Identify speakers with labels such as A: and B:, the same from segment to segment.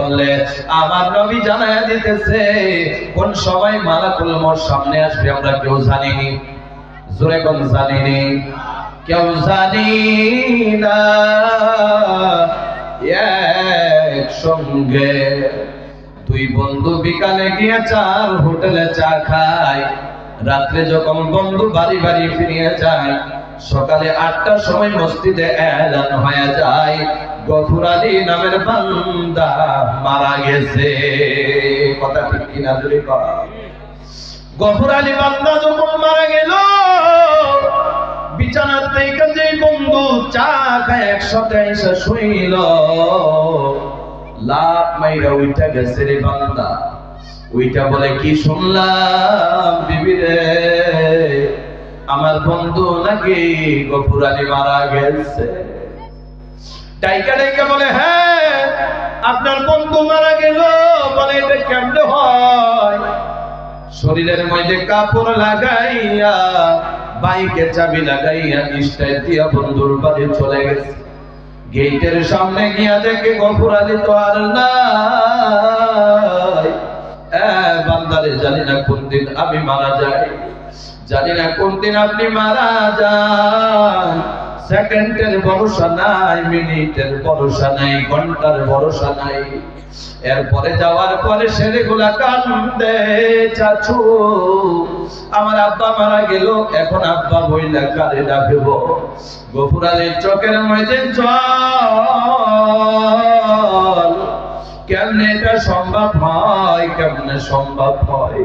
A: বললে আমার নবী জানায়া দিতেছে কোন সময় মালাকুল মউত সামনে আসবে আমরা কেউ জানিনি। জোরে কোন জানিনি? কেউ জানি না। একসঙ্গে দুই বন্ধু বিকালে গিয়ে চার হোটেলে চা খায়, রাত্রে যখন বন্ধু বাড়ি বাড়ি ফিরিয়ে যায়, সকালে 8টার সময় মসজিদে এলান হয়ে যায় গফুর আলী নামের বান্দা মারা গেছে। কথা ঠিক কিনা জোরে কর। গফুর আলী বান্দা যখন মারা গেল, বিছানার থেকে যে বন্ধু চা খায় একসাথে এসে শুইল, লাভ মাইরা উইটা গেছে রে বান্দা। উইটা বলে কি শুনলাম বিবি রে, আমার বন্ধু নাকি গফুর আলী মারা গেছে। ডাইকা ডাইকা বলে হ্যাঁ আপনার বন্ধু মারা গেল। বলে এটা কেমনে হয়? শরীরের মধ্যে কাপড় লাগাইয়া বাইকে চাবি লাগাইয়া স্টাইল দিয়া বন্ধুর বাড়ি চলে গেছে। গেটের সামনে গিয়া দেখে গফুর আলী তো আর নাই। বান্দারে জানি না কোন দিন আমি মারা যাই, জানি না কোন দিন আপনি মারা যান। সেকেন্ডের ভরসা নাই, মিনিটের ভরসা নাই, ঘন্টার ভরসা নাই। এরপরে যাওয়ার পরে ছেলেগুলা কান্দে, চাচু আমার আব্বা মারা গেল, এখন আব্বা বইলা কারে ডাকব? গফুর আলীর চোখের মধ্যে জল। কেমনে এটা সম্ভব হয়? কেমনে সম্ভব হয়?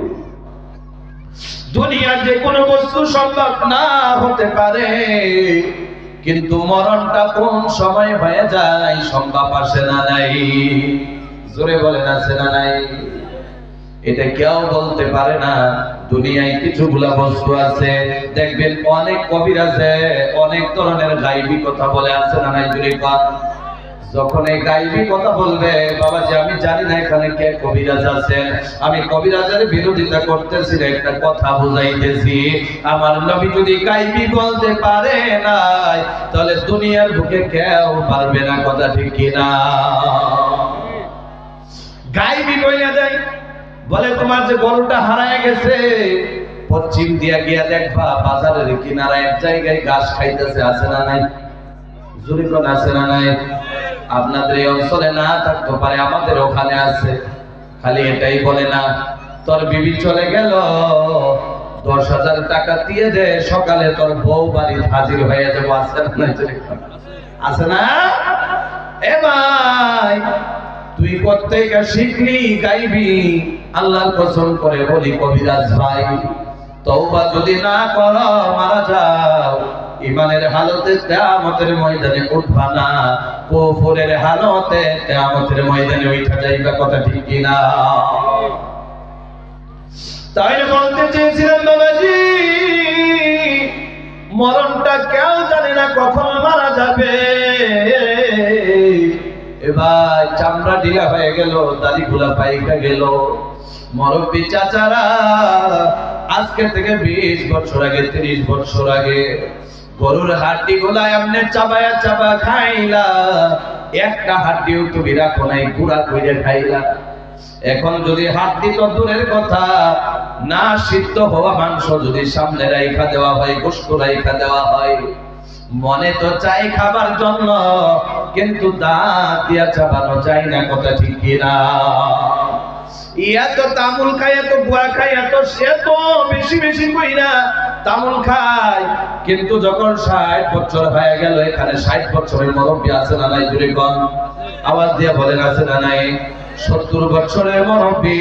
A: দুনিয়ার যে কোনো বস্তু সম্ভব না হতে পারে, কিন্তু মরণটা কোন সময় হয়ে যায় সম্ভব আসে না নাই? জোরে বলেন আছে না নাই? এটা কেউ বলতে পারে না। দুনিয়ায় কিছুগুলা বস্তু আছে দেখবেন অনেক কবিরাজে অনেক ধরনের গায়বী কথা বলে, আছে না নাই? জোরে কর। যখন এই গায়বী কথা বলবে, বাবাজি আমি জানি না এখানে কে কবিরাজ আছেন, আমি কবিরাজের বিরোধিতা করতেছি না, একটা কথা বুঝাইতেছি। আমার নবী যদি গায়বী বলতে পারে না, তাহলে দুনিয়ার বুকে কেউ পারবে না। কথা ঠিক কিনা? গায়বী বইলা দেয়, বলে তোমার যে গরুটা হারায় গেছে, পশ্চিম দিয়া গিয়া দেখবা বাজারের কিনারায় এক জায়গায় ঘাস খাইতেছে, আছে না নাই? জোরে কোন আছে না নাই? আপনাদের এই অঞ্চলে না থাকতে পারে, আমাদের ওখানে আছে। খালি এটাই বলে না, তোর বিবি চলে গেল, 10,000 টাকা দিয়ে দে, সকালে তোর বউ বাড়ি হাজির হয়ে যাবো। আছে না? আছে না? এ ভাই তুই কোত্থেকে শিখলি গাইবি? আল্লাহর কসম করে বলি কবিরাজ ভাই, তওবা যদি না করো মারা যাও, ইমানের হালতে কিয়ামতের ময়দানে উঠবা না, কুফরের হালতে কিয়ামতের ময়দানে উঠা যাইবা। কথা ঠিক কি না? তাই বলতে চেয়েছিলাম বাবাজি, মরণটা কেউ জানে না কখন মারা যাবে। এবার চামড়া ঢিলা হয়ে গেল, দাড়িগুলা পাইকা গেল। মুরব্বি চাচারা আজকে থেকে 20 বছর আগে, 30 বছর আগে গরুর হাড্ডি গুলা এমনি চাবায়া চাবা খাইলা, একটা হাড্ডিও তুমি রাখো নাই, গুড়া করে খাইলা। এখন যদি হাড্ডি তো দূরের কথা, না সিদ্ধ হওয়া মাংস যদি সামনে রাইখা দেওয়া হয়, গোশত রাইখা দেওয়া হয়, মনে তো চাই খাবার জন্য, কিন্তু দাঁত দিয়া চাবানো যায় না। কথা ঠিক কিনা? ইয়া তো তামুল খায়, তো গুয়া খায়, তো সে তো বেশি বেশি কইরা তামুল খায়, কিন্তু যখন 60 বছর হয়ে গেল, এখানে 60 বছরের মুরব্বি আছে না নাই? জুড়ে কোন আওয়াজ দিয়ে বলেন, আছে না নাই? 70 বছরের মুরব্বি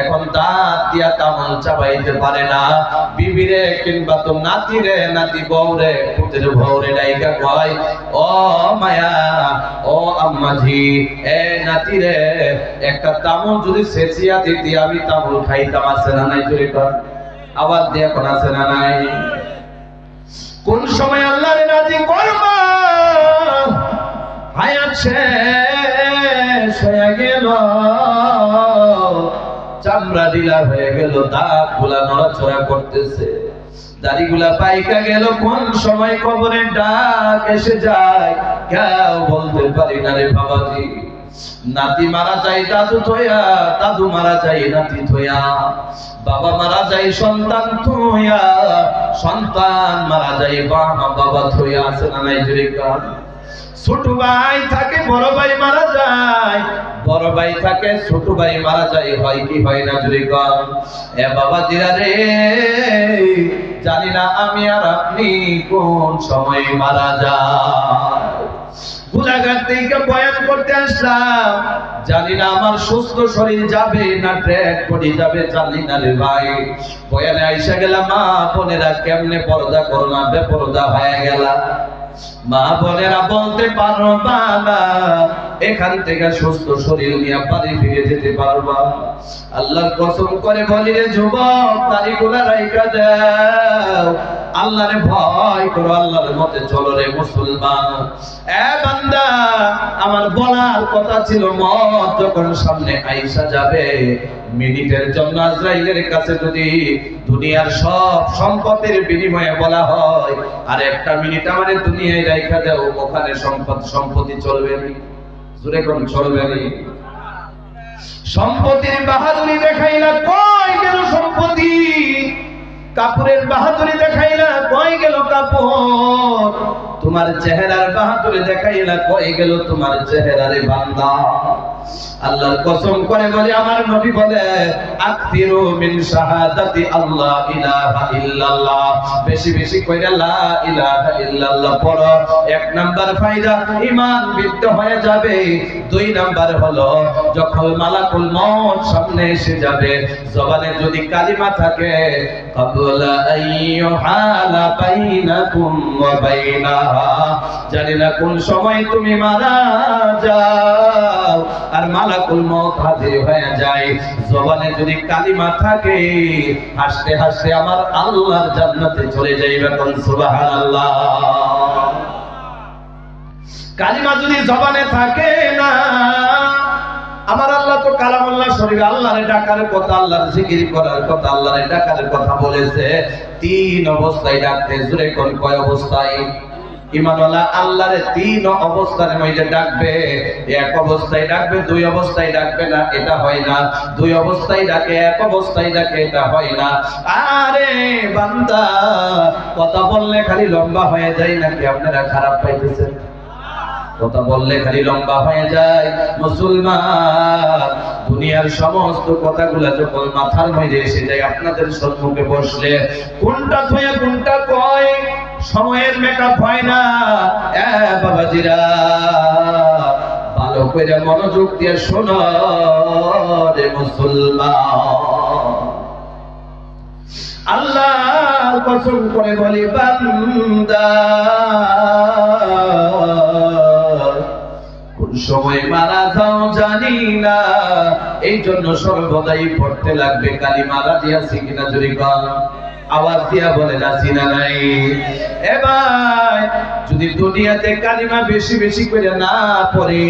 A: এখন দাঁত দিয়া তামুল চাবাইতে পারে না। বিবিরে কিংবা তো নাতিরে, নাতি বউরে, পুত্রের বউরে ডাইকা কয়, ও মায়া, ও আম্মাজি, এ নাতিরে, একটা তামুল যদি সেচিয়া দিতি আমি তামুল খাইতাম। আছে না নাই? জোরে কর আওয়াজ দিয়ে কোন আছে না নাই? কোন সময় আল্লাহর রাজি করবা, হায়াত শেষ হয়ে গেল, চামড়া ঢিলা হয়ে গেল, দাঁত গুলা নড়াচড়া করতেছে, দাড়িগুলা পাইকা গেল, কোন সময় কবরের ডাক এসে যায় কেউ বলতে পারি না রে বাবাজি। নাতি মারা যায় দাদু থয়া, দাদু মারা যায় নাতি থয়া, বাবা মারা যায় সন্তান থয়া, সন্তান মারা যায় বাবা থয়া। আছে না নাই জোরে কান? ছোট ভাই থাকে বড় ভাই মারা যায়, বড় ভাই থাকে ছোট ভাই মারা যায়, হয় কি হয় না জোরে কান? এ বাবা জিরা রে, জানি না আমি আর আপনি কোন সময় মারা যায়। গুনাহগার থেকে বয়ান করতে আসলাম, জানি না আমার সুস্থ শরীর যাবে না ট্র্যাক পড়ে যাবে, জানি না রে ভাই। বয়ানে আইসা গেলাম, মা বোনেরা কেমনে পর্দা করো না, বেপরদা হয়ে গেলা। মা বোনেরা বলতে পারবা না এখান থেকে সুস্থ শরীর নিয়ে বাড়ি ফিরে যেতে পারবা। আল্লাহর কসম করে বলি রে যুবক, দাড়িগুলা রাইখা দাও, আল্লাহরে ভয় করো, আল্লাহর মতে চলো রে মুসলমান। এ বান্দা, আমার বলার কথা ছিল, মত যখন সামনে আইসা যাবে, মিনিটের জন্য আজরাইলের কাছে যদি দুনিয়ার সব সম্পদের বিনিময়ে বলা হয়, আর একটা মিনিট আমারে দুনিয়ায় রাইখা দাও, ওখানে সম্পত্তি চলবে না, জোরে কোন চলবে না। সম্পত্তির বাহাদুরি দেখাইলা, কই গেল সম্পত্তি? কাপড়ের বাহাদুরি দেখাইলা, কই গেল কাপড়? তোমার চেহারার বাহাদুরি দেখাইলা, কই গেল তোমার চেহারারে বান্দা? আল্লাহর কসম করে বলে, আমার নবী বলে, আকসিরু মিন শাহাদাতি আল্লাহ ইলাহা ইল্লাল্লাহ, বেশি বেশি কইরা লা ইলাহা ইল্লাল্লাহ পড়ো। এক নাম্বার ফায়দা, ঈমান বৃদ্ধি হয়ে যাবে। দুই নাম্বার হলো, যখন মালাকুল মউত সামনে এসে যাবে, জবানে যদি কালিমা থাকে, ক্বাবলা আইয়ুহালা বাইনাকুম ওয়া বাইনাহা, জানি না কোন সময় তুমি মারা যাও আর মালাকুল মউত হাজির হয়ে যায়। জবানে যদি কালিমা থাকে, হাসতে হাসতে আমার আল্লাহর জান্নাতে চলে যাইবে, কোন সুবহানাল্লাহ। কালিমা যদি জবানে থাকে না, আমার আল্লাহ তো কালামুল্লাহ শরীফে আল্লাহরে ডাকার কথা, আল্লাহর জিকির করার কথা, আল্লাহরে ডাকার কথা বলেছে। তিন অবস্থায় ডাকতে, জোরে কোন কয় অবস্থায়? ঈমানওয়ালা আল্লাহরে তিন অবস্থার মধ্যে ডাকবে। এক অবস্থায় ডাকবে, দুই অবস্থায় ডাকবে না, এটা হয় না। দুই অবস্থায় ডাকে, এক অবস্থায় ডাকে, এটা হয় না। আরে বান্দা, কথা বললে খালি লম্বা হয়ে যায় নাকি আপনারা খারাপ পাইতেছেন? কথা বললে খালি লম্বা হয়ে যায়। মুসলমান, দুনিয়ার সমস্ত কথাগুলা যখন মাথার মধ্যে এসে যায়, আপনাদের সম্মুখে বসলে কোনটা থয়ে কোনটা কয়, সময়ের মেকআপ হয় না। এ বাবাজিরা, ভালো করে মনোযোগ দিয়ে শোনো রে মুসলমান। আল্লাহর কসম করে বলি, বান্দা কোন সময় মারা যাও জানি না, এই জন্য সর্বদাই পড়তে লাগবে কালিমা। রাজি আছি কিনা জোরে বল, আওয়াজ দিয়া বলে আছি না নাই? এ ভাই, যদি দুনিয়াতে কালিমা বেশি বেশি করে না পড়ে,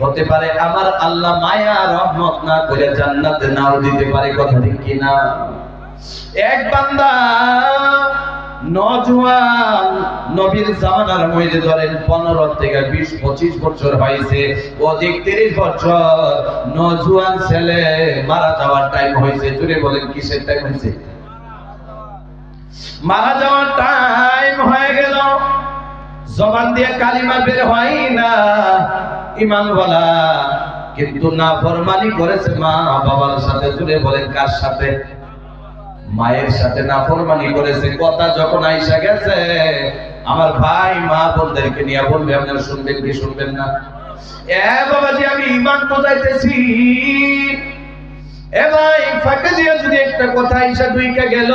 A: হতে পারে আমার আল্লাহ মায়া রহমত না করে জান্নাতে নাও দিতে পারে, কথা ঠিক কিনা? এক বান্দা নওজোয়ান, নবীর জামানার মধ্যে ধরেন 15 থেকে 20-25 বছর হয়েছে, অধিক 30 বছর, নওজোয়ান ছেলে মারা যাওয়ার টাইম হয়েছে। জুড়ে বলেন কিসের টাইম হয়েছে? মারা যাওয়ার টাইম হয়ে গেল, জবান দিয়ে কালিমা বের হয় না। ঈমানওয়ালা কিন্তু নাফরমানি করেছে মা বাবার সাথে। জুড়ে বলেন কার সাথে? মায়ের সাথে নাফরমানি করেছে। কথা যখন আইসা গেছে, আমার ভাই মা বোনদেরকে নিয়ে বলবে, আপনারা শুনবেন কি শুনবেন না? এ বাবাজি, আমি ঈমান বোঝাইতেছি। এ ভাই, ফাঁকে দিয়ে যদি একটা কথা আইসা দুইটা গেল,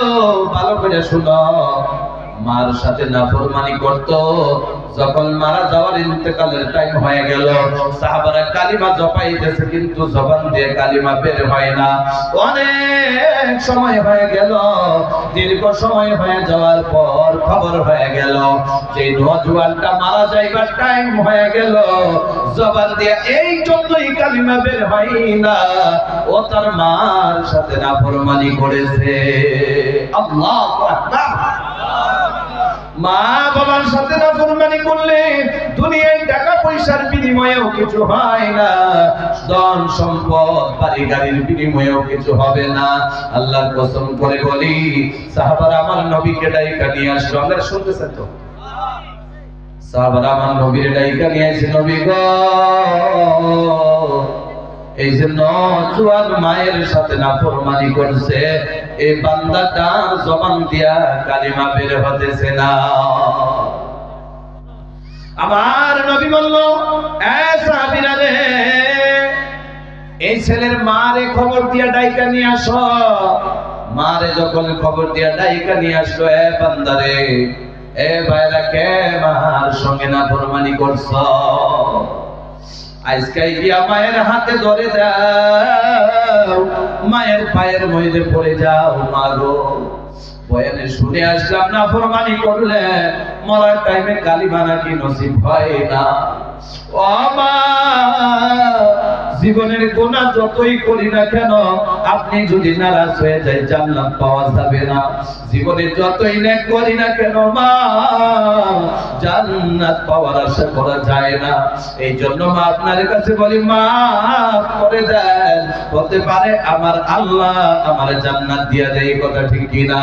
A: ভালো করে শুনো। মার সাথে নাফরমানি করত, যখন মারা যাওয়ার ইন্তেকালের টাইম হয়ে গেল, সাহাবারা কালিমা জপাইতেছে কিন্তু জবান দিয়ে কালিমা বের হয় না। অনেক সময় হয়ে গেল, দীর্ঘ সময় হয়ে যাওয়ার পর খবর হয়ে গেল যে নওজোয়ানটা মারা যাইবার টাইম হয়ে গেল, জবান দিয়ে এই জন্যই কালিমা বের হয় না, ও তার মার সাথে নাফরমানি করেছে। আল্লাহু আকবার। মা বাবার সাথে নাফরমানি করলে দুনিয়ায় টাকা পয়সার বিনিময়েও কিছু হয় না, ধন সম্পদ বাড়ি গাড়ির বিনিময়েও কিছু হবে না। আল্লাহর কসম করে বলি, সাহাবারা আমার নবীকে ডাইকা নিয়ে আসলো। আপনারা শুনতেছেন তো? সাহাবারা আমার নবীর ডাইকা নিয়ে আসে, নবী গো, এই যে নওজোয়ান মায়ের সাথে নাফরমানি করছে, এই বান্দাটা জবান দিয়া কালিমা বের হতেছে না। আমার নবী বলল, এ সাহাবীরা রে, এই ছেলের মারে খবর দিয়া ডাইকা নিয়ে আসো। মারে যখন খবর দিয়া ডাইকা নিয়ে আসলো, এ বান্দারে, এ ভাইরা, কে মার সঙ্গে নাফরমানি করছ? আজকে গিয়া মায়ের হাতে ধরে দাও, মায়ের পায়ের মধ্যে পড়ে যাও। মা গো, বয়ানে শুনে আসলাম নাফরমানি করলে মরার টাইমে কালিমা নাকি নসিব হয় না। ও মা, জীবনের গুনাহ যতই করি না কেন, আপনি যদি নারাজ হয়ে যায় জান্নাত পাওয়া যাবে না। জীবনে যতই নেক করি না কেন মা, জান্নাত পাওয়ার আশা করা যায় না। এই জন্য মা আপনার কাছে বলি, মাফ করে দেন, হতে পারে আমার আল্লাহ আমার জান্নাত দিয়া দেয়। কথা ঠিক কিনা?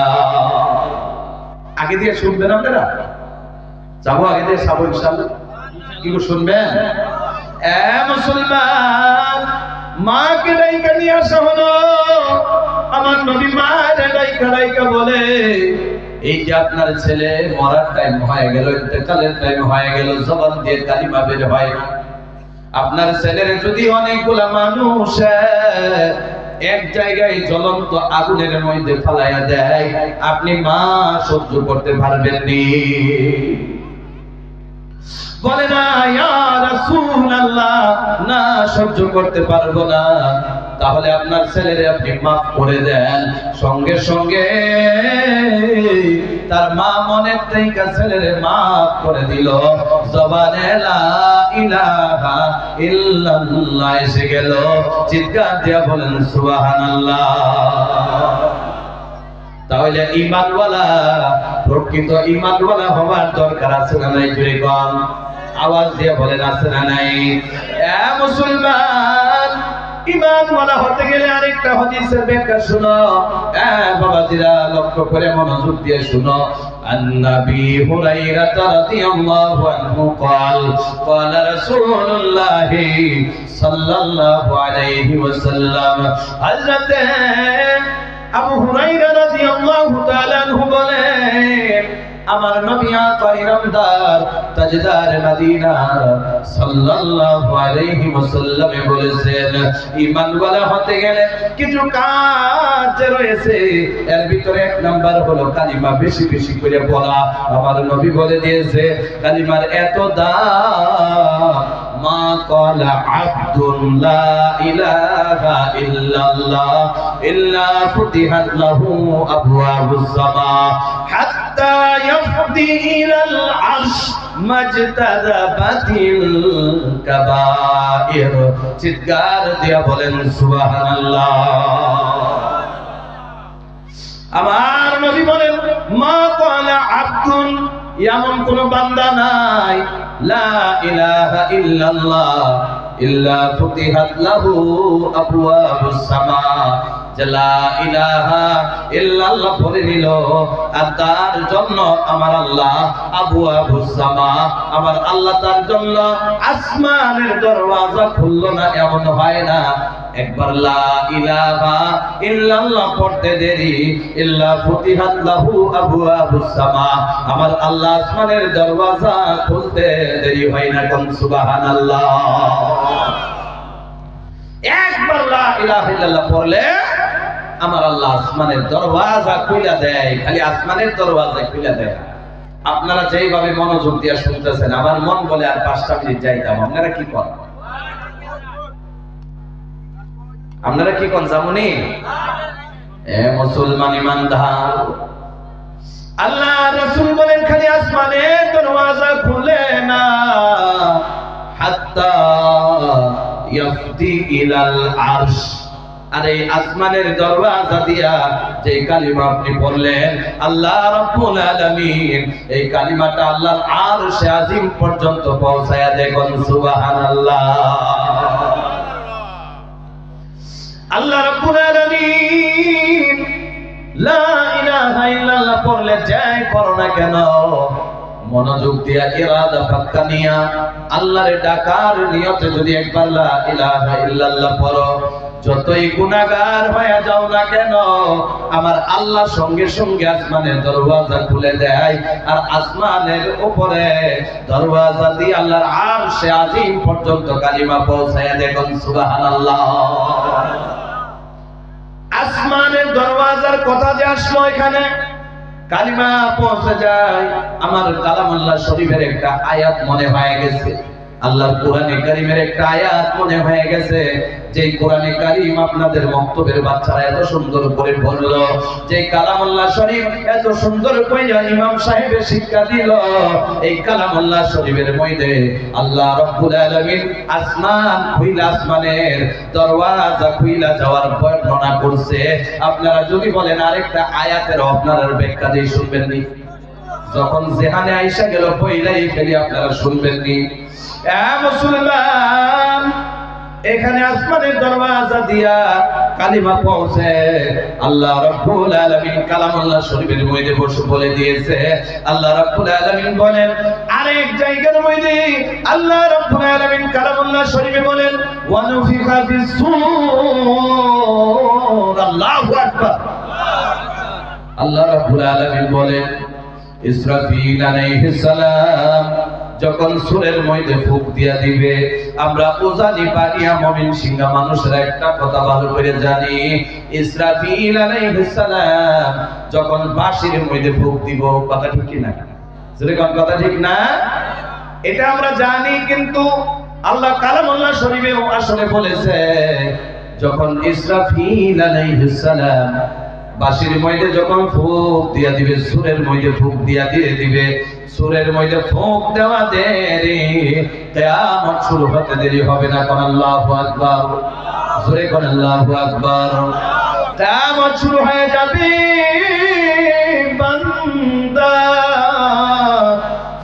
A: আগে দিয়ে শুনবেন আপনারা? যাবো আগে দিয়ে যাবো ইনশাআল্লাহ। কি শুনবেন? এ মুসলমান, মাকে ডাইকা নিয়ে আসা হলো। আমার নবী মায়ের ডাইকা ডাইকা বলে, এই যে আপনার ছেলে মরার টাইম হয়ে গেল, ইন্তেকালের টাইম হয়ে গেল, জবান দিয়ে কালিমা বের হয় না। আপনার ছেলের যদি অনেকগুলা মানুষ এক জায়গায় জ্বলন্ত আগুনের মধ্যে ফালাইয়া দেয়, আপনি মা সহ্য করতে পারবেন নি? বলে না, ইয়া রাসূলুল্লাহ, না সহ্য করতে পারবো না। তাহলে আপনার ছেলেরে আপনি মাফ করে দেন। সঙ্গে সঙ্গে তার মা মনের থেকে ছেলেরে মাফ করে দিল। জবানে লা ইলাহা ইল্লাল্লাহ এসে গেল। চিৎকার দিয়া বলেন সুবহানাল্লাহ। তাহলে ঈমানওয়ালা, প্রকৃত ঈমানওয়ালা হওয়ার দরকার আছে না নাই? জোরে কোন, আওয়াজ দিয়ে বলেন, আছে না নাই? এ মুসলমান, ঈমানওয়ালা হতে গেলে আরেকটা হাদিসের ব্যাখ্যা শুনো। এ বাবাজিরা, লক্ষ্য করে মনোযোগ দিয়ে শুনো। আন-নবী হুরায়রা রাদিয়াল্লাহু আনহু قال قال رسول الله সাল্লাল্লাহু আলাইহি ওয়াসাল্লাম, হযরত আবু হুরায়রা রাদিয়াল্লাহু তাআলা আনহু বলেন, আমার নবী আকা ইরামদার তাজদার মদিনা সাল্লাল্লাহু আলাইহি ওয়াসাল্লাম বলেছেন, ঈমানওয়ালা হতে গেলে কিছু কাজ রয়েছে। এর ভিতরে এক নাম্বার হলো কালিমা বেশি বেশি করে বলা। আমার নবী বলে দিয়েছে, কালিমার এত দাম, মা ক্বালা আব্দুন লা ইলাহা ইল্লাল্লাহ ইল্লা ফুতিহাত লাহু আবওয়াবুস সামা হাত্তা ইয়াফদি ইলাল আরশ মাজতাদাবাতিল কাবাইর। চিৎকার দিয়া বলেন সুবহানাল্লাহ। আমার নবী বলেন, মা ক্বালা আব্দুন, এমন কোন বান্দা নাই, লা ইলাহা ইল্লাল্লাহ ইল্লা ফুতিহাত লাহু আবওয়াবুস সামা, লা ইলাহা ইল্লাল্লাহ বলে নিল আর তার জন্য আমার আল্লাহ আবওয়াবুস সামা, আমার আল্লাহ তার জন্য আসমানের দরওয়াজা খুললো না, এমন হয় না। একবার লা ইলাহা ইল্লাল্লাহ পড়তে দেরি, ইল্লা ফুতিহাত লাহু আবওয়াবুস সামা, আমার আল্লাহ আসমানের দরওয়াজা খুলতে দেরি হয় না। কোন সুবহানাল্লাহ। একবার লা ইলাহা ইল্লাল্লাহ পড়লে আমার আল্লাহ আসমানের দরওয়াজা খুলে দেয়। খালি আসমানের দরওয়াজা খুলে দেয়। আপনারা যেইভাবে মনোযোগ দিয়ে শুনতেছেন, আমার মন বলে আর 5টা মিনিট যাইতাম। আপনারা কি করেন? আপনারা কি কোন জামুনি? এ মুসলমান ইমানদার, আল্লাহ রাসূল বলেন, খালি আসমানের দরওয়াজা খুলে না, হাত্তা ইয়াফদি ইলাল আরশ, আর এই আসমানের দরওয়াজা দিয়া যে কালিমা আপনি পড়লেন, আল্লাহ রাব্বুল আলামিন এই কালিমাটা আল্লাহর আরশে আজিম পর্যন্ত পৌঁছায়া দেখুন। সুবহানাল্লাহ। আল্লাহ রাব্বুল আলামিন লা ইলাহা ইল্লাল্লাহ পড়লে যাই পড়ো না কেন, মনোযোগ দিয়া ইরাদা পাক্কা নিয়া আল্লাহরে ডাকার নিয়তে যদি একবার লা ইলাহা ইল্লাল্লাহ পড়ো, যতই গুনাহগার হয়ে যাও না কেন, আমার আল্লাহ সঙ্গে সঙ্গে আসমানের দরওয়াজা খুলে দেয়। আর আসমানের উপরে দরওয়াজা দিয়ে আল্লাহর আরশে আজিম পর্যন্ত কালিমা পৌঁছায়া দেখুন। সুবহানাল্লাহ। আসমানের দরওয়াজার কথা যে আসলো, এখানে কালিমা পৌঁছে যায়। আমার কালামুল্লাহ শরীফের একটা আয়াত মনে হয়ে গেছে, আল্লাহর কোরআনে কারীমের একটা আয়াত মনে হয়ে গেছে, যে কোরআনে কারীম আপনাদের বক্তব্যের বাচ্চারা এত সুন্দর করে বলল, যে কালামুল্লাহ শরীফ এত সুন্দর করে ইমাম সাহেব শিক্ষা দিল, এই কালামুল্লাহ শরীফের মধ্যে আল্লাহ রাব্বুল আলামিন আসমান খুইলা, আসমানের দরওয়াজা খুইলা যাওয়ার বর্ণনা করছে। আপনারা যদি বলেন আরেকটা আয়াতের আপনারা ব্যাখ্যা দিয়ে শুনবেন নি, যখন জেহানে আয়েশা গেল পয়লাই ফেলি আপনারা শুনবেন নি। মুসলমান, এখানে আসমানের দরওয়াজা দিয়া কালিমা পৌঁছে আল্লাহ রাব্বুল আলামিন কালামুল্লাহ শরীফের মধ্যে বসে বলে দিয়েছে। আল্লাহ রাব্বুল আলামিন বলেন আরেক জায়গার মধ্যে, আল্লাহ রাব্বুল আলামিন কালামুল্লাহ শরীফে বলেন ওয়া নুফিখা ফিস-সূর। আল্লাহু আকবার। আল্লাহ রাব্বুল আলামিন বলেন ইসরাফিল আলাইহিস সালাম যখন সূরের মধ্যে ফুঁক দিয়া দিবে, আমরা ওজানি পানিয়া মুমিন সিংহা মানুষের একটা কথা ভালো করে জানি, ইসরাফিল আলাইহিস সালাম যখন বাঁশির মধ্যে ফুঁক দিব, কথা ঠিক কি না? যেরকম কথা ঠিক না, এটা আমরা জানি। কিন্তু আল্লাহ কালামুল্লাহ শরীফে আসলে বলেছে, যখন ইসরাফিল আলাইহিস সালাম বাঁশির মধ্যে যখন ফুঁক দিয়া দিবে, সূরের মধ্যে ফুঁক দিয়া দিয়ে দিবে, সূরের মধ্যে ফুঁক দেওয়া দেরি, কিয়ামত শুরু হতে দেরি হবে না। কোন আল্লাহু আকবার, জোরে কোন আল্লাহু আকবার। কিয়ামত শুরু হয়ে যাবে, বান্দা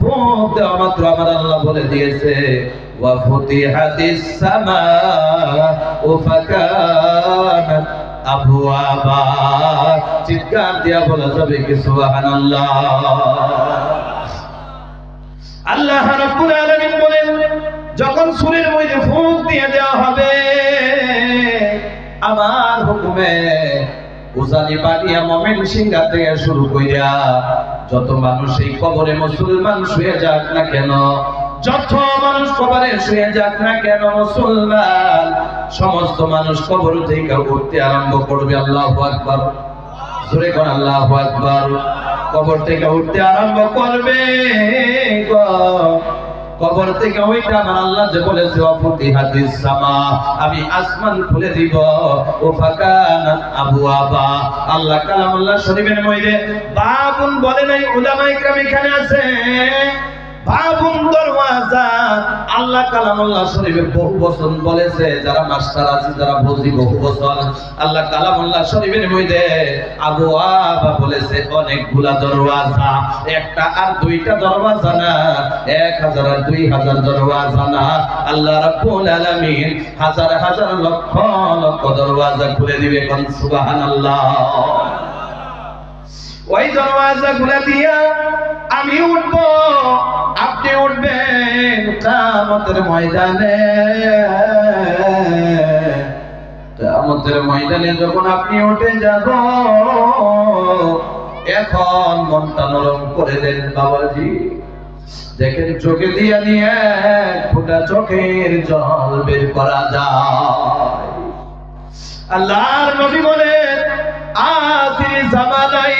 A: ফুঁক দেওয়া মাত্র আমার আল্লাহ বলে দিয়েছে ওয়া ফুতিহাতিস সামাউ ফাকানাত আবওয়াবা। চিৎকার দিয়া বলা যাবে কি সুবহানাল্লাহ। আল্লাহ রাব্বুল আলামিন বলেন যখন সূরের মধ্যে ফুঁক দিয়ে দেওয়া হবে আমার হুকুমে, উজানি বানিয়া মুমিন সিংহা থেকে শুরু কইরা যত মানুষ এই কবরে মুসলমান শুয়ে যাক না কেন, যত মানুষ কবরে শুয়ে যাক না কেন, মুসলমান সমস্ত মানুষ কবর থেকে উঠতে আরম্ভ করবে। আল্লাহু আকবার, জোরে কোন আল্লাহু আকবার। কবর থেকে উঠতে আরম্ভ করবে, কবর থেকে ওইটা আমার আল্লাহ যে বলেছে ওয়াফুতিহাতিস সামা, আমি আসমান খুলে দিব, ও ফাকানাত আবওয়াবা। আল্লাহ কালামুল্লাহ শরীফের মধ্যে বাবুন বলে নাই, উলামায়ে কিরাম এখানে আছে বাবুন দরওয়াজা। আল্লাহ কালামুল্লাহ শরীফে বহু বচন বলেছে, যারা মাস্টার আছে যারা বুঝি বহু বচন। আল্লাহ কালামুল্লাহ শরীফের মধ্যে আবওয়াবা বলেছে অনেকগুলা দরওয়াজা, একটা আর দুইটা দরওয়াজা না, 1000 আর 2000 দরওয়াজা না। আল্লাহ রাব্বুল আলামিন হাজার হাজার লক্ষ লক্ষ দরওয়াজা খুলে দিবে। কোন সুবহানাল্লাহ। ওই দরওয়াজা খুলে দিয়া আমি উঠবো, আপনি উঠবেন কিয়ামতের ময়দানে। কিয়ামতের ময়দানে যখন আপনি উঠে যাব, এখন মনটা নরম করে দেন বাবাজি। দেখেন চোখে দিয়া নিয়ে ফোঁটা চোখের জল বের করা যায়। আল্লাহর নবী বলেন আখির জামানাই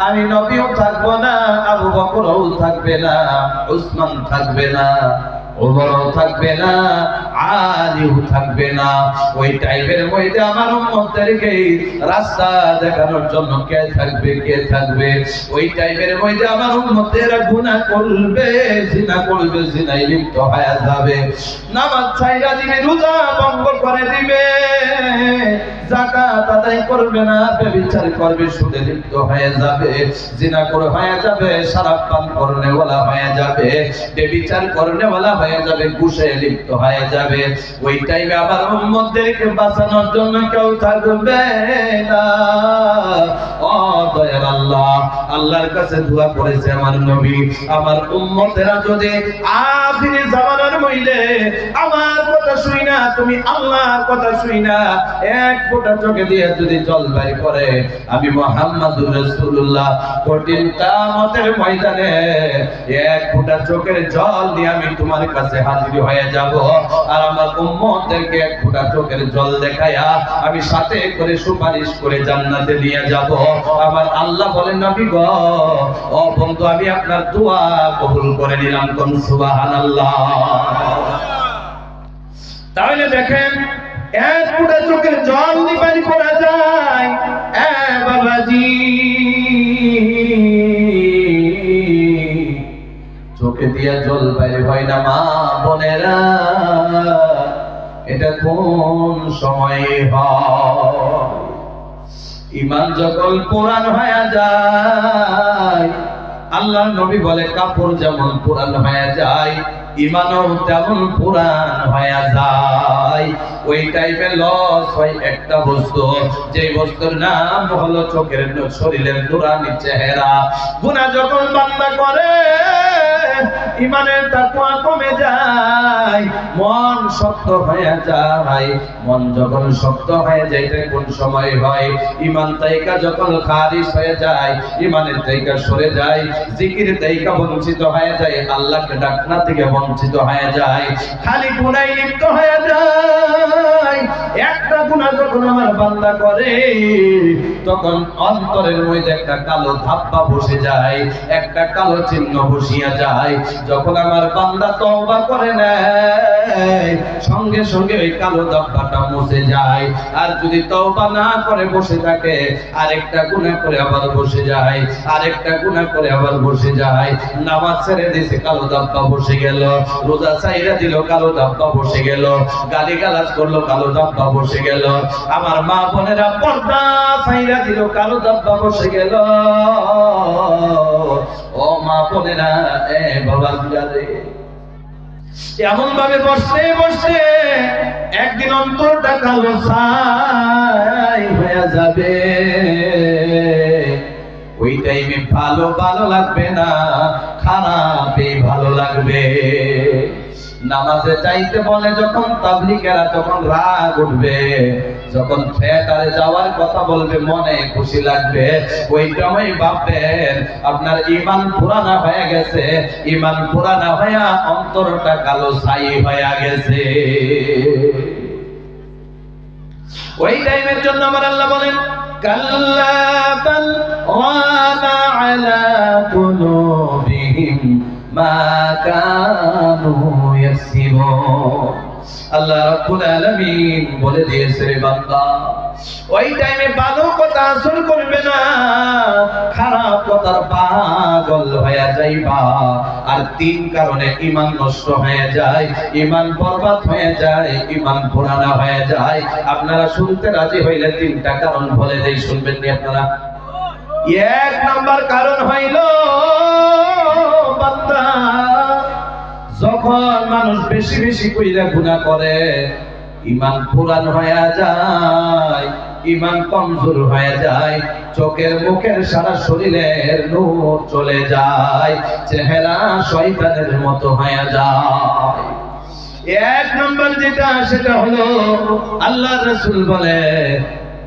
A: আমি নবীও থাকবো না, আবু বকরও থাকবে না, উসমান থাকবে না, ওমরও থাকবে না, আলীও থাকবে না। ওই টাইমের মধ্যে আমার উম্মতদেরকে রাস্তা দেখানোর জন্য কে থাকবে? কে থাকবে? ওই টাইমের মধ্যে আমার উম্মতেরা গুনাহ করবে, জিনা করবে, জিনায় লিপ্ত হয়ে যাবে, নামাজ ছাইড়া দিবে, রোজা ভঙ্গ করে দিবে। আদায় করবে না, ব্যভিচার করবে, সুদে লিপ্ত হয়ে যাবে, জিনা করে হয়ে যাবে, শরাব পান করনেওয়ালা হয়ে যাবে, ব্যভিচার করনেওয়ালা হয়ে যাবে, ঘুষে লিপ্ত হয়ে যাবে। ওই টাইমে আবার উম্মতদেরকে বাঁচানোর জন্য কেউ থাকবে না। ও দয়ার আল্লাহ, আল্লাহর কাছে দোয়া করেছে আমার নবী, আমার উম্মতেরা যদি আখিরি জামানার মধ্যে আমার কথা শুই না, তুমি আল্লাহর কথা শুই না, এক ফোঁটা চোখে দিয়ে যদি জল বাইর করে, আমি মুহাম্মাদুর রাসূলুল্লাহ কঠিন কিয়ামতের ময়দানে এক ফোঁটা চোখের জল নিয়ে আমি তোমার কাছে হাজির হয়ে যাব। আর আমার উম্মতদেরকে এক ফোঁটা চোখের জল দেখায়া আমি সাথে করে সুপারিশ করে জান্নাতে নিয়ে যাব। আমার আল্লাহ বলেন, নবী গো, ও বন্ধু, আমি আপনার দোয়া কবুল করে নিলাম। কোন সুবহানাল্লাহ। তাহলে দেখেন, এক ফোঁটা চোখের জল নিবারণ করা যায়। বাবাজি, চোখে দিয়া জল বাইরে হয় না মা বোনেরা, এটা কোন সময় হয়? ঈমান যখন পুরান হয়ে যায়, আল্লাহর নবী বলে কাপড় যেমন পুরান হয়ে যায়, ঈমানও তেমন পুরান হয়ে যায়। ওই টাইমে লস হয় একটা বস্তু, যে বস্তুর নাম হলো চোখের শরীরের নুরানি চেহারা। গুনাহ যখন বান্দা করে, ঈমানের তাকওয়া কমে যায়, মন শক্ত হয়ে যায়। মন যখন শক্ত হয়ে যায়, এটা কোন সময় হয়? ঈমান তাইকা যখন খারিজ হয়ে যায়, ঈমানের তাইকা সরে যায়, জিকির তাইকা বঞ্চিত হয়ে যায়, আল্লাহকে ডাকনা থেকে বঞ্চিত হয়ে যায়, খালি গুনাহে লিপ্ত হয়ে যায়। একটা গুনাহ যখন আমার বান্দা করে, তখন অন্তরের মধ্যে একটা কালো ধাপ্পা বসে যায়, একটা কালো চিহ্ন বসিয়া যায়। যখন আমার বান্দা তওবা করে নেয়, সঙ্গে সঙ্গে ওই কালো ধাপ্পাটা মুছে যায়। আর যদি তওবা না করে বসে থাকে, আরেকটা গুনাহ করে আবার বসে যায়, আরেকটা গুনাহ করে আবার বসে যায়। নামাজ ছেড়ে দিয়েছে, কালো ধাপ্পা বসে গেল। রোজা ছাইরা দিল, কালো ধাপ্পা বসে গেল। গালিগালাজ করলো, কালো ধাপ্পা বসে গেল। আমার মা বোনেরা পর্দা ছাইরা দিল, কালো ধাপ্পা বসে গেল। ও মা বোনেরা, বাবা রে, এমন ভাবে বসতে বসতে একদিন অন্তরটা কালো ছাই হয়ে যাবে। ওই টাইমে ভালো ভালো লাগবে না, খারাপই ভালো লাগবে। নামাজে চাইতে বলে যখন তাবলীগেরা, তখন রাগ উঠবে। যখন থিয়েটারে যাওয়ার কথা বলবে, মনে খুশি লাগবে। ওই সময় ভাববেন আপনার ঈমান পুরানা হয়ে গেছে, ঈমান পুরানা হয়ে অন্তরটা কালো ছাই হয়ে গেছে। ওই টাইমের জন্য আমার আল্লাহ বলেন, কাল্লা বাল রানা আলা কুলুবিহিম মা কানু ইয়াকসিবুন। আল্লাহ রাব্বুল আলামিন বলে দিয়েছে, রে বান্দা, ওই টাইমে ভালো কথা আসল করবে না, খারাপ কথার পাগল হয়ে যাইবা। আর তিন কারণে ঈমান নষ্ট হয়ে যায়, ঈমান বরবাদ হয়ে যায়, ঈমান পুরানা হয়ে যায়। আপনারা শুনতে রাজি হইলে তিনটা কারণ বলে দেই, শুনবেন নি আপনারা? এক নাম্বার কারণ হইল, বান্দা যখন মানুষ বেশি বেশি কইরা গুনাহ করে, ঈমান পুরান হয়ে যায়, ঈমান কমজোর হয়ে যায়, চোখের মুখের সারা শরীরের নূর চলে যায়, চেহারা শয়তানের মতো হয়ে যায়। এক নম্বর যেটা, সেটা হলো আল্লাহর রাসূল বলে,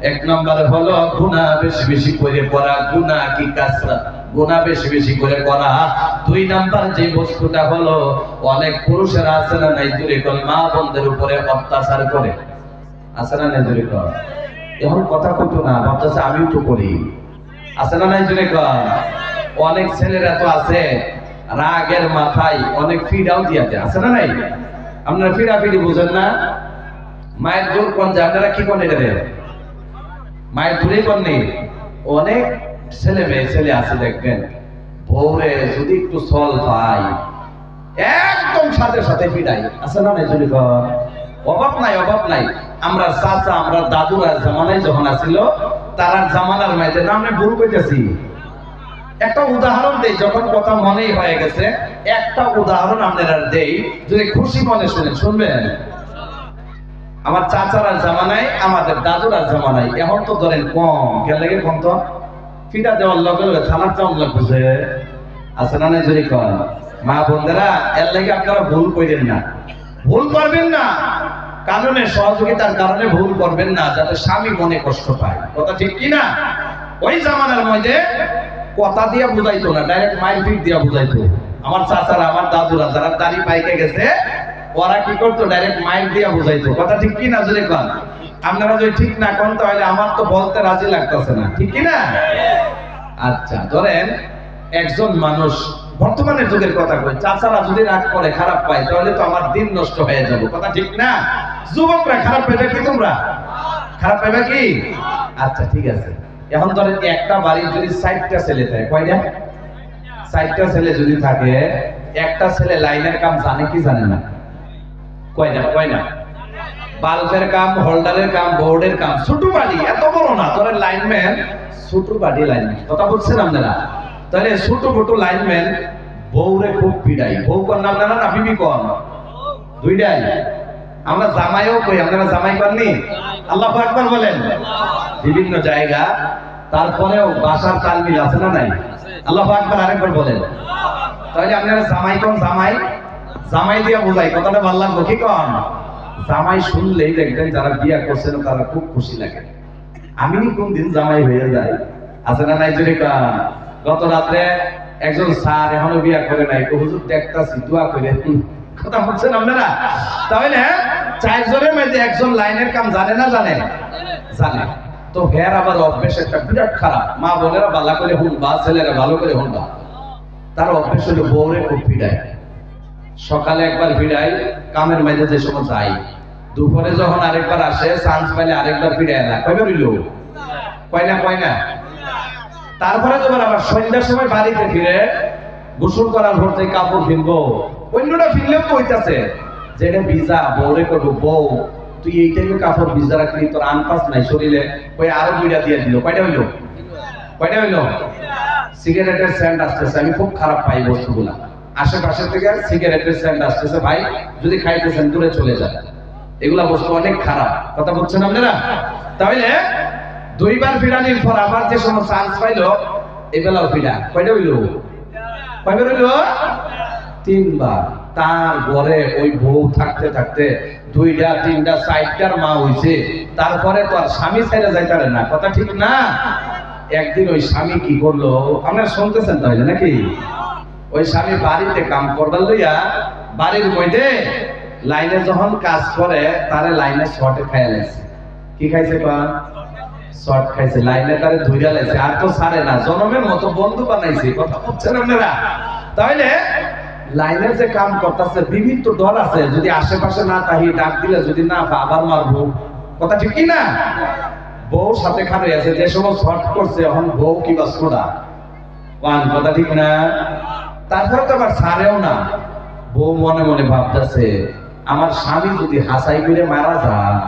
A: এক নম্বর হলো গুনাহ বেশি বেশি করে করা। গুনাহ কি কাসরা, গুনাহ বেশি বেশি করে করা। দুই নাম্বার যে বস্তুটা হলো, অনেক পুরুষেরা আছে না নাই, জুড়ে কোন মা বোনদের উপরে অত্যাচার করে, আছে না নাই জুড়ে কোন? এখন কথা কইতো না, ভাবতেছে আমিও তো করি, আছে না নাই জুড়ে কোন? অনেক ছেলেরা তো আছে রাগের মাথায় অনেক ফিডাও দিয়াতে, আছে না নাই? আপনারা ফিডাফিডি বুঝেন না? মায়ের জোর কোন যে আপনারা কি কোন এটা মায়ের দূরে কোন নেই। অনেক ছেলে মেয়ে ছেলে আছে, দেখবেন বউরে যদি একটু সল পাই, একদম সাথে সাথে ফিডাই, আছে না নাই জুড়ে কোন? অভাব নাই, অভাব নাই। আমরা চাচা আমরা দাদুরা জামানায় যখন আসিল তারার জামানার মাইতে না আমরা ভুল কইতেছি। একটা উদাহরণ দেই, যখন কথা মনেই হয়ে গেছে একটা উদাহরণ আপনারা দেই, যদি খুশি মনে শুনবেন। আমার চাচারা জামানায় আমাদের দাদুরা জামানায় এখন তো ধরেন কম গেলে কম তো ফিটা দেওয়ার লগে লগে থানার চাউন লাগছে আছে না নাই যদি কন মা বোনেরা এর লাগে আপনারা ভুল করেন না, ভুল করবেন না, কারণে সহযোগিতার কারণে ভুল করবেন না যাতে স্বামী মনে কষ্ট পায়। কথা ঠিক কি না? ওই জামানার মধ্যে কথা দিয়া বুঝাইতো না, ডাইরেক্ট মাইল ফিট দিয়া বুঝাইতো। আমার চাচারা আমার দাদুরা যারা দাড়ি পাইকে গেছে ওরা কি করতো, ডাইরেক্ট মাইল দিয়া বুঝাইতো। কথা ঠিক কি না যদি কন? আপনারা যদি ঠিক না কন তাহলে আমার তো বলতে রাজি লাগতেছে না, ঠিক কি না? আচ্ছা ধরেন একজন মানুষ, বর্তমানের যুগের কথা কই, চাচারা যদি রাগ করে খারাপ পায় তাহলে তো আমার দিন নষ্ট হয়ে যাবে। কথা ঠিক না? যুবকরা খারাপ পাইবে কি? তোমরা খারাপ পাইবে কি? আচ্ছা ঠিক আছে। এখন ধরেন একটা বাড়ির যদি 60টা ছেলে থাকে, কয়টা? 60টা ছেলে যদি থাকে, একটা ছেলে লাইনের কাম জানে কি জানে না? কয়টা? কয়না? বাল্বের কাম, হোল্ডারের কাম, বোর্ডের কাম, ছোট বাড়ি, এত বড় না। ধরেন লাইনম্যান, ছোট বাড়ি লাইনম্যান। কথা বলছেন আপনারা? তাহলে ছোট ছোট লাইনম্যান বউরে খুব পিড়াই। বউ কর না আপনারা না বিবি কর? দুইটাই। আমরা জামাইও কই, আপনারা জামাই করেননি? আল্লাহু আকবার বলেন। বিভিন্ন জায়গা, তারপরেও বাসার তাল মিল আছে না নাই? আল্লাহু আকবার আরেকবার বলেন। তাহলে আপনারা জামাই কোন? জামাই জামাই দিয়া বোঝাই, কথাটা ভালো লাগলো কি কন? জামাই শুনলেই দেখবেন যারা বিয়া করছেন তারা খুব খুশি লাগে। আমি কোন দিন জামাই হয়ে যাই, আছে না নাই? যদি গত রাত্রে একজন স্যার এখনো বিয়া করে নাই, হুজুর দেখতাছি দোয়া করে। কথা বলছেন আপনারা? তাহলে 4 জনের মধ্যে একজন লাইনের কাম জানে না জানে? জানে। তো হের আবার অভ্যেস একটা বিরাট খারাপ। মা বোনেরা ভালো করে শুনবা, ছেলেরা ভালো করে শুনবা। তার অভ্যেস হলো বউরে খুব পিড়ায়। সকালে একবার ভিড়াই, কামের মাঝে যে সময় যাই, দুপুরে যখন আরেকবার আসে চান্স পাইলে আরেকবার ফিরে না। কয়বার হইল? কয় না? তারপরে যখন আবার সন্ধ্যার সময় বাড়িতে ফিরে গোসল করার পর থেকে কাপড় ফিরবো, অন্যটা ফিরলেও তো হইতাছে যেটা ভিজা, বউরে করবো বউ তুই এইটাকে কাপড় ভিজা রাখলি, তোর আনপাস নাই শরীরে, ওই আরো 2টা দিয়ে দিল। কয়টা হইল? কয়টা হইল? সিগারেটের সেন্ট আসতেছে, আমি খুব খারাপ পাই বস্তুগুলা। আশেপাশে থেকে সিগারেটের সেন্ট আসতেছে, ভাই যদি খাইতেছেন দূরে চলে যায়, এগুলা বস্তু অনেক খারাপ। কথা বলছেন আপনারা? তাহলে 2বার ফিরানির পর আবার যে সময় চান্স পাইলো এবেলাও ফিরা। কয়টা হইল? কয়বার হইল? 3বার। তার ঘরে ওই বউ থাকতে থাকতে 2টা 3টা 4টার মা হইছে, তারপরে তো আর স্বামী ছেড়ে যাইতারে না। কথা ঠিক না? একদিন ওই স্বামী কি করলো আপনারা শুনতেছেন তাহলে নাকি? ওই স্বামী বাড়িতে কাম করবার লইয়া বাড়ির মধ্যে লাইনে যখন কাজ করে তারে লাইনে শর্টে খাইয়া লাগছে। কি খাইছে? শর্ট খাইছে। লাইনে তারে ধুইয়া লাগছে, আর তো ছাড়ে না, জনমের মতো বন্ধু বানাইছে। কথা বলছেন আপনারা? তাহলে লাইনের যে কাম করতেছে বিভিন্ন ডর আছে, যদি আশেপাশে না তাহি ডাক দিলে যদি না আবার মারবো। কথা ঠিক কি না? বউ সাথে খাবে আছে, যে সময় শর্ট করছে এখন বউ কি বা সোডা পান। কথা ঠিক না? তারপরে তো আবার ছাড়েও না। বউ মনে মনে ভাবতেছে আমার স্বামী যদি হাসাই করে মারা যায়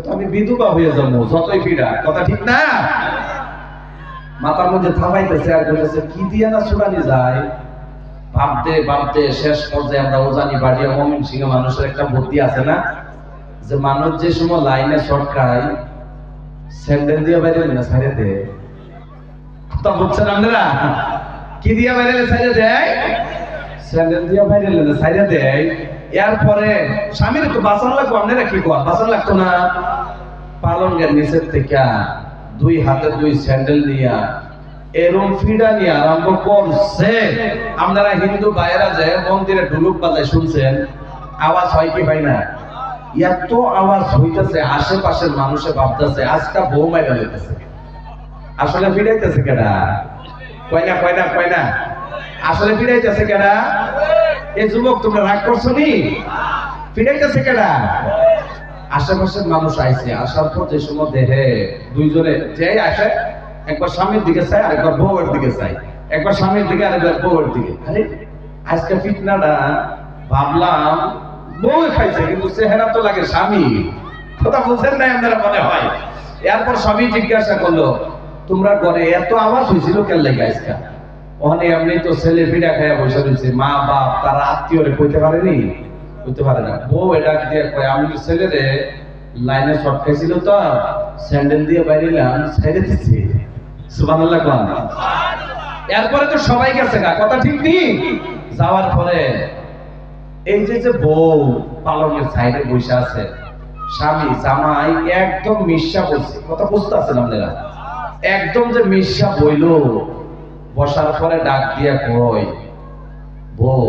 A: তো আমি বিধবা হয়ে যাবো যতই ফিরা। কথা ঠিক না? মাথার মধ্যে থামাইতেছে আর বলতেছে কি দিয়ে না ছুটানি যায়। ভাবতে ভাবতে শেষ পর্যায়ে আমরা ওজানি বাড়িয়া মমিন সিংহ মানুষের একটা বুদ্ধি আছে না, যে মানুষ যে সময় লাইনে শর্ট খায় স্যান্ডেল দিয়ে বাইরে না ছাড়ে দেয়। কথা বলছেন আপনারা? কি দিয়া বাইরে ছাড়ে দেয়? স্যান্ডেল দিয়া বাইরে ছাড়ে দেয়। এরপরে স্বামীর একটু বাঁচান লাগবো। আপনারা কি কর? বাঁচান লাগতো না? পালঙ্গের নিচের থেকে 2 হাতে 2 স্যান্ডেল নিয়া এরম ফিডা নিয়ে আরম্ভ করছে। আপনারা হিন্দু ভাইয়েরা যে মন্দিরে ঢুলুক বাজায় শুনছেন, আওয়াজ হয় কি ভাই না? এত আওয়াজ হইতেছে, আশেপাশের মানুষে ভাবতেছে আজকা বউ মাইরা হইতেছে। আসলে ফিরাইতেছে কেডা? কয় না? আসলে ফিরাইতেছে কেডা? এই যুবক তোমরা রাগ করছো নি? ফিরাইতেছে কেডা? আশেপাশের মানুষ আইছে। আসার পর যে সময় দেহে 2 জনে যে আসে, একবার স্বামীর দিকে চাই আরেকবার বউয়ের দিকে চাই, একবার স্বামীর দিকে আরেকবার বউয়ের দিকে। আরে আজকে ফিটনাটা ভাবলাম বউ খাইছে কিন্তু চেহারা তো লাগে স্বামী। কথা বুঝেন না আপনারা মনে হয়। এরপর স্বামী জিজ্ঞাসা করলো, তোমরা ঘরে এত আওয়াজ হয়েছিল কেন লাগে আজকে? ওখানে এমনি তো ছেলে পিঠা খাইয়া বসে রয়েছে, মা বাপ তারা আত্মীয়রে কইতে পারেনি, কইতে পারে না। বউ এটা দিয়ে কয়, আমি তো ছেলেরে লাইনে শর্ট খাইছিল তো স্যান্ডেল দিয়ে বাইরেলাম, ছেড়ে দিচ্ছি। সুবহানাল্লাহ কোন। এরপরে তো সবাই গেছে গা, কথা ঠিক নেই। যাওয়ার পরে এই যে বউ পালনের সাইডে বসে আছে, স্বামী জামাই একদম মিশা বলছে, কথা বুঝতে আছেন আপনারা? একদম যে মিশা বইল, বসার পরে ডাক দিয়া কয়, বউ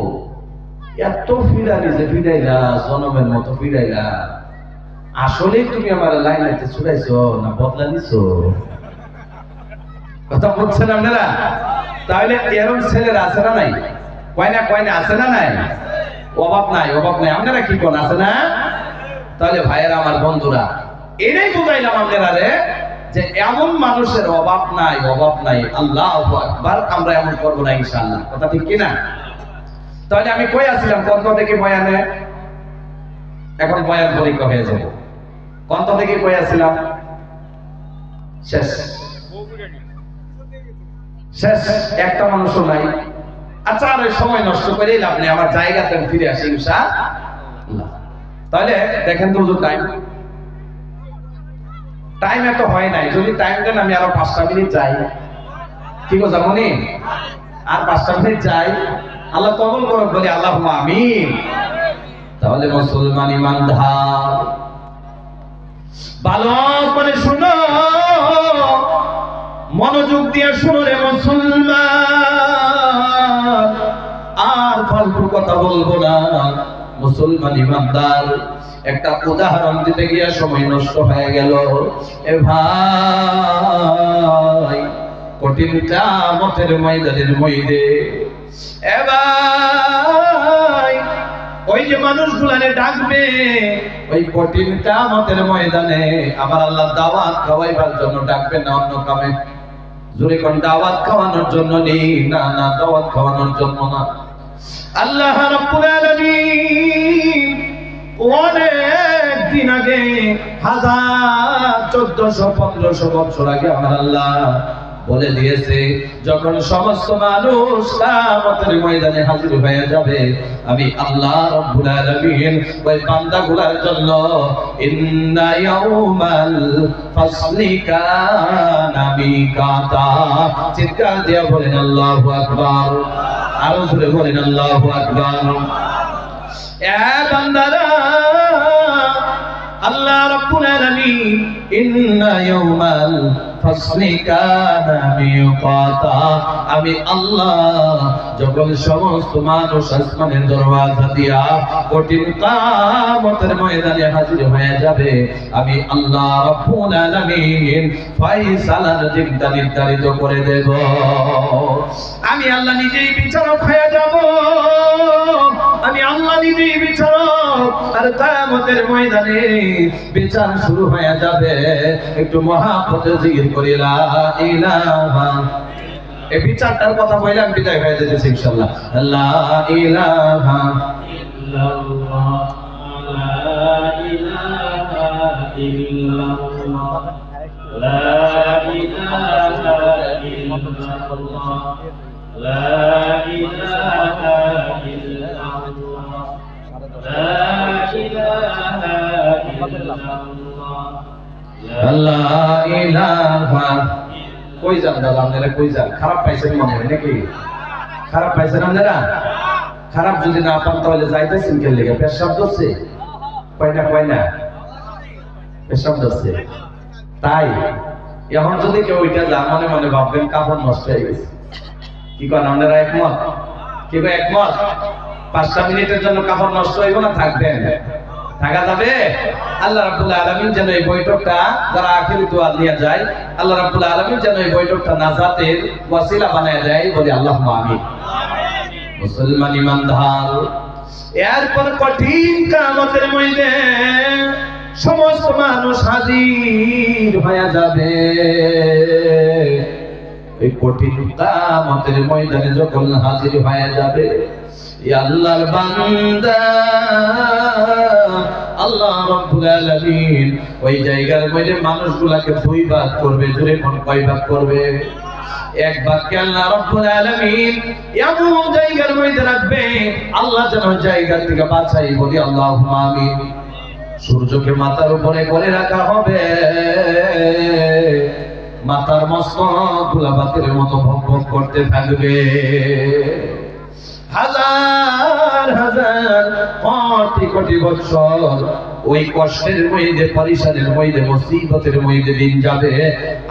A: এত ফিরালি যে ফিরাইলা, জনমের মতো ফিরাইলা, আসলেই তুমি আমার লাইনাতে ছুড়াইছো না বদলা নিছো? কথা বলছেন আপনারা? তাহলে এরকম ছেলের আছে না নাই? কয় না আছে না নাই? অভাব নাই, অভাব নাই। আপনারা কি কোন আছে না? তাহলে ভাইয়েরা আমার বন্ধুরা, এটাই বুঝাইলাম আপনারা রে যে এমন মানুষের অভাব নাই, অভাব নাই। আল্লাহু আকবার। আমরা এমন করবো না ইনশাআল্লাহ, কথা ঠিক কিনা? তাহলে আমি কই আসছিলাম কত থেকে বয়ানে, এখন বয়ান পরীক্ষা হয়ে যাবে। কত থেকে কই আসছিলাম? শেষ শেষ, একটা মানুষও নাই। আচ্ছা আর সময় নষ্ট করে লাভ নেই, আমার জায়গাতে ফিরে আসি ইনশাআল্লাহ। তাহলে দেখেন তো টাইম এত হয় নাই, যদি টাইম দেন আমি আরো 5টা মিনিট যাই। কি গো জামনি? আর 5টা মিনিট যাই, আল্লাহ কবুল করুক বলি আল্লাহুম্মা আমিন। তাহলে মুসলমান ইমানদার ভালো করে শুনো, মনোযোগ দিয়ে শুনো রে মুসলমান, আর ফালতু কথা বলবো না। মুসলমান ইমানদার, একটা উদাহরণ দিতে গিয়ে সময় নষ্ট হয়ে গেল। এ ভাই, কঠিন কিয়ামতের ময়দানের মধ্যে এ ভাই, ওই যে মানুষগুলারে ডাকবে ওই কঠিন কিয়ামতের ময়দানে, আবার আল্লাহ দাওয়াত খাওয়াইবার জন্য ডাকবে না অন্য কামে। জোরে কোন দাওয়াত খাওয়ানোর জন্য নেই, না না, দাওয়াত খাওয়ানোর জন্য না। আল্লাহ রাব্বুল আলামিন অনেক দিন আগে, 1000, 1400, 1500 বছর আগে আমার আল্লাহ বলে দিয়েছে, যখন সমস্ত মানুষ কিয়ামতের ময়দানে হাজির হয়ে যাবে, আমি আল্লাহ রাব্বুল আলামিন ওই বান্দাগুলোর জন্য ইন্না ইয়াউমাল ফাসলি কানা মিকাতা, চিৎকার দিয়ে বলেন আল্লাহু আকবার। আরো জোরে বলেন আল্লাহু আকবার। এ বান্দারা, আল্লাহ রাব্বুল আলামিন ইন্না ইয়াউমাল ফাসলি কানা মিকাতা, আমি আল্লাহ যখন সমস্ত মানুষ আসমানের দরওয়াজা দিয়া কঠিন কিয়ামতের ময়দানে হাজির হয়ে যাবে, আমি আল্লাহ রাব্বুল আলামিন ফয়সালার দিনটা নির্ধারিত করে দেব। আমি আল্লাহ নিজেই বিচারক হয়ে যাব, আমি আল্লাহ নিজেই বিচারক। আর কিয়ামতের ময়দানে বিচার শুরু হয়ে যাবে। একটু মহাব্বতে জিকির করি লা ইলাহা। এই বিচারটার কথা বললাম, বিদায় হয়ে যেতেছে ইনশাআল্লাহ। লা ইলাহা ইল্লাল্লাহ, লা ইলাহা ইল্লাল্লাহ, লা ইলাহা ইল্লাল্লাহ, লা ইলাহা ইল্লাল্লাহ, লা ইলাহা ইল্লাল্লাহ, লা ইলাহা। কই যান দাদা আপনারা, কই যান? খারাপ পাইছেন মনে হয় নাকি? খারাপ পাইছেন আপনারা? খারাপ যদি না পান তাহলে যাইতেছেন কে লেগে? পেশাব ধরছে? কয় না পেশাব ধরছে। তাই এখন যদি কেউ ওইটা যা মনে মনে ভাববেন কাপড় নষ্ট হয়ে গেছে। কি করেন আপনারা? একমত? কি কয় একমত? 5টা মিনিটের জন্য কাপড় নষ্ট হইব না? থাকবেন? থাকা যাবে? আল্লাহ রাব্বুল আলামিন যেন এই বৈঠকটা, যারা আখিরি দোয়া নিয়ে যায়, আল্লাহ রাব্বুল আলামিন যেন এই বৈঠকটা নাজাতের ওয়াসিলা বানায় দেয়, বলি আল্লাহুম্মা আমিন। মুসলমান ইমানদার, এরপর কঠিন কিয়ামতের ময়দানে সমস্ত মানুষ হাজির হয়ে যাবে। এই কঠিন কিয়ামতের ময়দানে যখন হাজির হয়ে যাবে, ইয়া আল্লাহর বান্দা আল্লাহ রাব্বুল আলামিন ওই জায়গার মধ্যে মানুষগুলোকে দুই ভাগ করবে। জোরে কোন কয় ভাগ করবে? এক ভাগকে আল্লাহ রাব্বুল আলামিন এমন জায়গার মধ্যে রাখবে আল্লাহ যেন জায়গা থেকে বাঁচাই, বলি আল্লাহুম্মা আমিন। সূর্যকে মাথার উপরে করে রাখা হবে, মাথার মস্তক গোলাপাতের মতো ভক ভক করতে থাকবে। হাজার হাজার কোটি কোটি বছর ওই কষ্টের মধ্যে, পরিশানের মধ্যে, মুসিবতের মধ্যে দিন যাবে।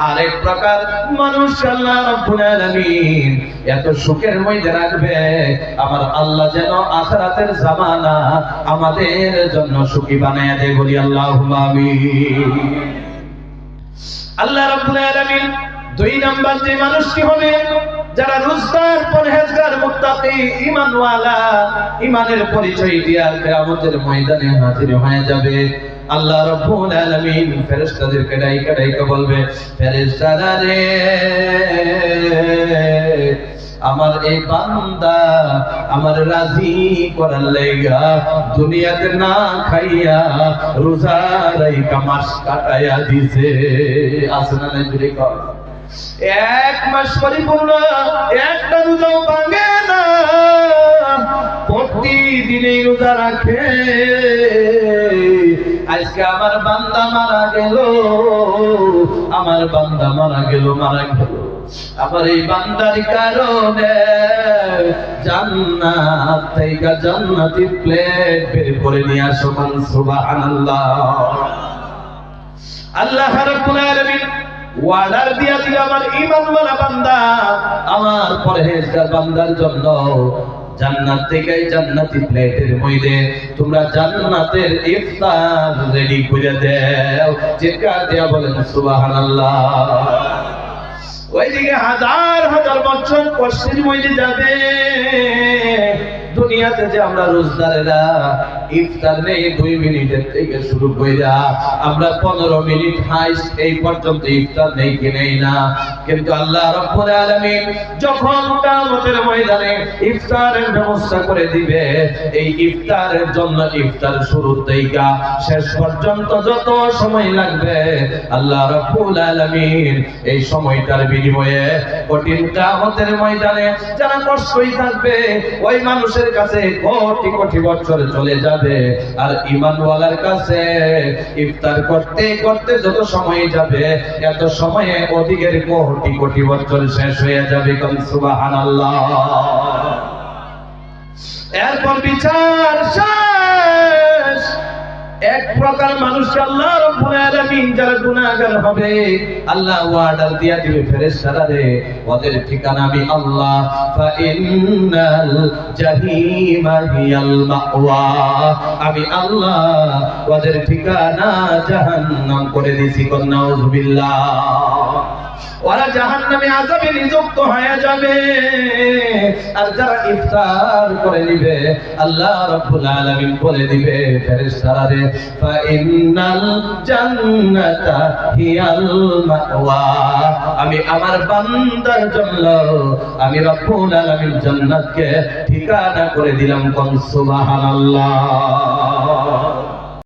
A: আরেক প্রকার মানুষ আল্লাহ রাব্বুল আলামিন এত সুখের মধ্যে রাখবে আমার আল্লাহ যেন আখিরাতের জামানা আমাদের জন্য সুখী বানায়া দেয়, বলি আল্লাহুম্মা আমিন। আল্লাহ রাব্বুল আলামিন দুই নাম্বার যে মানুষটি হবে যারা রোজগার, পরহেজগার, মুত্তাকি, ঈমানওয়ালা, ঈমানের পরিচয় দিয়ে কিয়ামতের ময়দানে হাজির হয়ে যাবে। আল্লাহ রাব্বুল আলামিন ফেরেশতাদেরকে ডাইকা ডাইকা বলবে, ফেরেশতারা রে, আমার এই বান্দা আমার রাজি করার লাইগা দুনিয়াতে না খাইয়া রোজা রাইখা মাস কাটায়া দিছে। আসনা নাই জুড়ে কর, এক মাস পরিপূর্ণ একটা রোজাও ভাঙে না, প্রতিদিনই রোজা রাখে। আজকে আমার বান্দা মারা গেল, আমার বান্দা মারা গেল, মারা গেল। আমার এই বান্দার কারণে জান্নাত থেকে জান্নাতি প্লেট বের করে নিয়ে আসো, মান সুবহানাল্লাহ। আল্লাহ রাব্বুল আলামিন ওয়াদার দিয়া দিল আমার ঈমানওয়ালা বান্দা, আমার পরহেজগার বান্দার জন্য জান্নাত থেকে জান্নাতি প্লেটের মধ্যে তোমরা জান্নাতের ইফতার রেডি করে দাও। চিৎকার দিয়া বলেন সুবহানাল্লাহ। ওইদিকে হাজার হাজার বছর কষ্টের মধ্যে যাবে। দুনিয়াতে যে আমরা রোজদারেরা ইফতার নেই 2 মিনিটের থেকে শুরু কইরা আমরা 15 মিনিট হাইস্ট এই পর্যন্ত ইফতার নেই কি নেই না। কিন্তু আল্লাহ রাব্বুল আলামিন যখন কিয়ামতের ময়দানে ইফতারের ব্যবস্থা করে দিবে, এই ইফতারের জন্য ইফতার শুরু থেকে শেষ পর্যন্ত যত সময় লাগবে আল্লাহ রাব্বুল আলামিন এই সময়টার বিনিময়ে কঠিন কিয়ামতের ময়দানে যারা কষ্টই থাকবে ওই মানুষের কাছে কোটি কোটি বছর চলে যাবে, আর ঈমানওয়ালার কাছে ইফতার করতে করতে যত সময় যাবে এত সময়ে অধিকের কোটি কোটি বছর শেষ হয়ে যাবে। কোন সুবহানাল্লাহ। এরপর বিচার শেষ। এক প্রকার মানুষকে আল্লাহ রাব্বুল আলামিন যারা গুনাহগার হবে আল্লাহ ওয়াদা দিয়া দিবে, ফেরেশতারা রে ওদের ঠিকানা আমি আল্লাহ, ফা ইন্নাল জাহিমা হিয়াল মাওয়া, আমি আল্লাহ ওদের ঠিকানা জাহান্নাম করে দিয়েছি। কোন নাউযুবিল্লাহ। ওরা জাহান্নামে আযাবে নিযুক্ত হয়ে যাবে। আর যারা ইফতার করে নিবে আল্লাহ রাব্বুল আলামিন বলে দিবে, ফেরেশতারা রে ফা ইন্নাল জান্নাতা হিয়াল মাওয়া, আমি আমার বান্দার জন্য আমি রাব্বুল আলামিন জান্নাতকে ঠিকানা করে দিলাম। কোন সুবহানাল্লাহ।